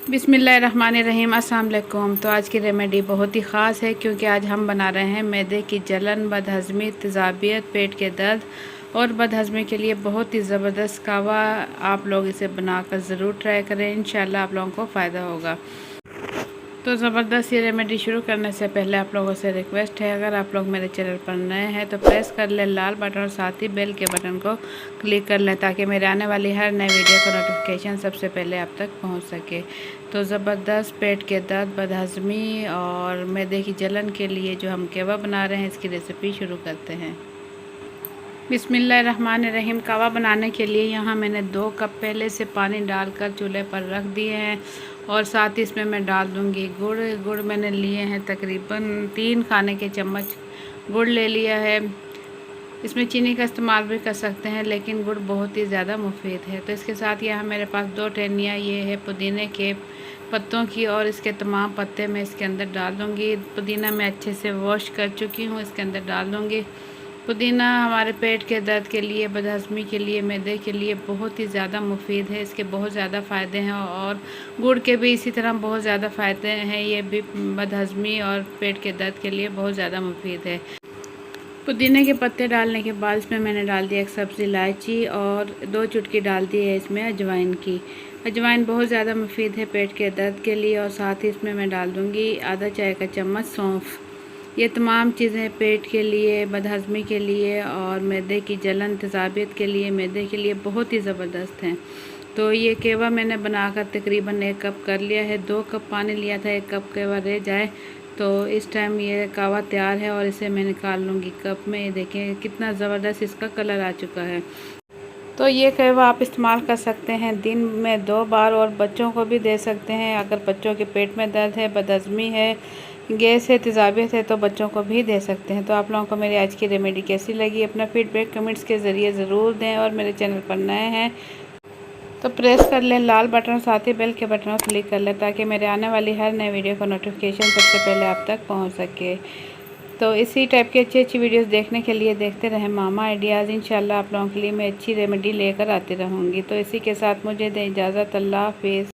बिस्मिल्लाहिर्रहमानिर्रहीम, अस्सलाम वालेकुम। तो आज की रेमेडी बहुत ही ख़ास है क्योंकि आज हम बना रहे हैं मैदे की जलन, बदहज़मी, तेज़ाबियत, पेट के दर्द और बदहज़मी के लिए बहुत ही ज़बरदस्त कावा। आप लोग इसे बनाकर ज़रूर ट्राई करें, इंशाल्लाह आप लोगों को फ़ायदा होगा। तो ज़बरदस्त ये रेमेडी शुरू करने से पहले आप लोगों से रिक्वेस्ट है, अगर आप लोग मेरे चैनल पर नए हैं तो प्रेस कर लें लाल बटन और साथ ही बेल के बटन को क्लिक कर लें ताकि मेरे आने वाली हर नई वीडियो का नोटिफिकेशन सबसे पहले आप तक पहुंच सके। तो ज़बरदस्त पेट के दर्द, बदहज़मी और मैदे की जलन के लिए जो हम केवा बना रहे हैं, इसकी रेसिपी शुरू करते हैं। बिस्मिल्लाहिर्रहमानिर्रहीम। कावा बनाने के लिए यहाँ मैंने 2 कप पहले से पानी डालकर चूल्हे पर रख दिए हैं और साथ ही इसमें मैं डाल दूँगी गुड़ मैंने लिए हैं तकरीबन 3 खाने के चम्मच गुड़ ले लिया है। इसमें चीनी का इस्तेमाल भी कर सकते हैं लेकिन गुड़ बहुत ही ज़्यादा मुफीद है। तो इसके साथ यहाँ मेरे पास 2 टहनियाँ ये है पुदीने के पत्तों की और इसके तमाम पत्ते मैं इसके अंदर डाल दूँगी। पुदीना मैं अच्छे से वॉश कर चुकी हूँ, इसके अंदर डाल दूँगी। पुदीना हमारे पेट के दर्द के लिए, बदहज़मी के लिए, मैदे के लिए बहुत ही ज़्यादा मुफीद है। इसके बहुत ज़्यादा फ़ायदे हैं और गुड़ के भी इसी तरह बहुत ज़्यादा फ़ायदे हैं। ये भी बदहज़मी और पेट के दर्द के लिए बहुत ज़्यादा मुफीद है। पुदीने के पत्ते डालने के बाद इसमें मैंने डाल दिया एक सब्ज़ी इलायची और 2 चुटकी डाल दी है इसमें अजवाइन की। अजवाइन बहुत ज़्यादा मुफीद है पेट के दर्द के लिए। और साथ ही इसमें मैं डाल दूँगी आधा चाय का चम्मच सौंफ। ये तमाम चीज़ें पेट के लिए, बदहज़मी के लिए और मैदे की जलन, तेज़ाबियत के लिए, मैदे के लिए बहुत ही ज़बरदस्त हैं। तो ये केवा मैंने बनाकर तकरीबन 1 कप कर लिया है। 2 कप पानी लिया था, 1 कप केवा रह जाए तो इस टाइम ये कावा तैयार है और इसे मैं निकाल लूँगी कप में। ये देखें कितना ज़बरदस्त इसका कलर आ चुका है। तो ये केवा आप इस्तेमाल कर सकते हैं दिन में 2 बार और बच्चों को भी दे सकते हैं। अगर बच्चों के पेट में दर्द है, बदहज़मी है, गैस है, तेज़ाबियत है तो बच्चों को भी दे सकते हैं। तो आप लोगों को मेरी आज की रेमेडी कैसी लगी, अपना फीडबैक कमेंट्स के ज़रिए ज़रूर दें। और मेरे चैनल पर नए हैं तो प्रेस कर लें लाल बटन, साथ ही बेल के बटन को क्लिक कर लें ताकि मेरे आने वाली हर नई वीडियो का नोटिफिकेशन सबसे पहले आप तक पहुंच सके। तो इसी टाइप की अच्छी वीडियोस देखने के लिए देखते रहें मामा आइडियाज़। इंशाल्लाह आप लोगों के लिए मैं अच्छी रेमेडी लेकर आती रहूँगी। तो इसी के साथ मुझे दें इजाज़त। अल्लाह हाफिज़।